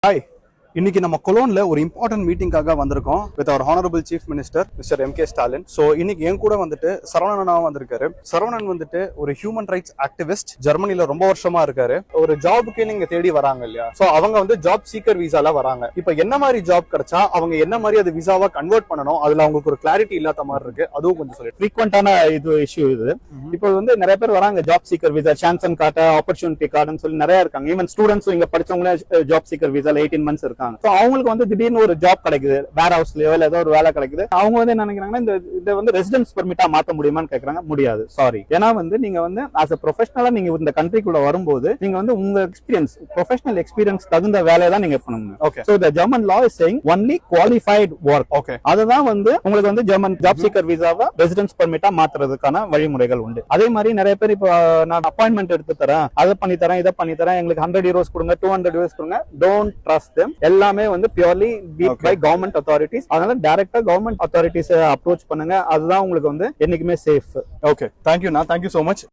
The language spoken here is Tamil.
Hi. இன்னைக்கு நம்ம கொலோன்ல ஒரு இம்பார்ட்டன்ட் மீட்டிங்காக வந்திருக்கோம் with our honourable chief minister mister M K. Stalin. So இன்னைக்கு என் கூட வந்துட்டு சரவணனாவும் வந்திருக்காரு. சரவணன் வந்துட்டு ஒரு ஹியூமன் ரைட்ஸ் ஆக்டிவிஸ்ட், ஜெர்மனில ரொம்ப வருஷமா இருக்காரு. ஒரு ஜாபுக்கு நீங்க தேடி வராங்க இல்லையா, ஸோ அவங்க வந்து ஜாப் சீக்கர் விசால வராங்க. இப்ப என்ன மாதிரி ஜாப் கிடைச்சா அவங்க என்ன மாதிரி அது விசாவா கன்வெர்ட் பண்ணணும், அதுல அவங்களுக்கு ஒரு கிளாரிட்டி இல்லாத மாதிரி இருக்கு. அதுவும் கொஞ்சம் சொல்லி ஃப்ரீக்வெண்டான இது இஷ்யூ இது. இப்போ வந்து நிறைய பேர் வராங்க job seeker visa, chancen card, opportunity கார்டுன்னு சொல்லி நிறைய இருக்காங்க. ஈவன் ஸ்டூடெண்ட்ஸும் இங்க படிச்சவங்களே ஜாப் சீக்கர் விசால 18 months இருக்காங்க. அவங்களுக்கு வந்து திடீர்னு ஒரு ஜாப் கிடைக்குது, வேர் ஹவுஸ்லயோ இல்ல ஏதோ ஒரு வேலை கிடைக்குது. அவங்க வந்து என்ன நினைக்கிறாங்கன்னா, இந்த வந்து ரெசிடென்ஸ் பெர்மிட்டா மாத்த முடியுமான்னு கேக்குறாங்க. முடியாது, சாரி. ஏன்னா வந்து நீங்க வந்து ஆஸ் அ ப்ரொஃபஷனலா நீங்க இந்த கண்ட்ரிக்குள்ள வரும்போது நீங்க வந்து உங்க எக்ஸ்பீரியன்ஸ், ப்ரொஃபஷனல் எக்ஸ்பீரியன்ஸ் தகுந்த வேலையை தான் நீங்க பண்ணணும். Okay. So the German law is saying only qualified work. Okay. அதுதான் வந்து உங்களுக்கு வந்து ஜெர்மன் ஜாப் சீக்கர் விசாவை ரெசிடென்ஸ் பெர்மிட்டா மாத்துறதுக்கான வழிமுறைகள் உண்டு. அதே மாதிரி நிறைய பேர் இப்போ நான் அப்பாயின்மெண்ட் எடுத்து தரேன், அதை பண்ணி தரேன், இதை பண்ணி தரேன், எங்களுக்கு 100 euros கொடுங்க, 200 euros கொடுங்க. Don't trust them. எல்லாமே வந்து பியூர்லி பை கவர்மெண்ட் அத்தாரிட்டிஸ். அதனால டைரக்டா கவர்மெண்ட் அத்தாரிட்டிஸ் அப்ரோச் பண்ணுங்க. அதுதான் உங்களுக்கு வந்து என்னைக்குமே safe. Okay, thank you. Thank you so much.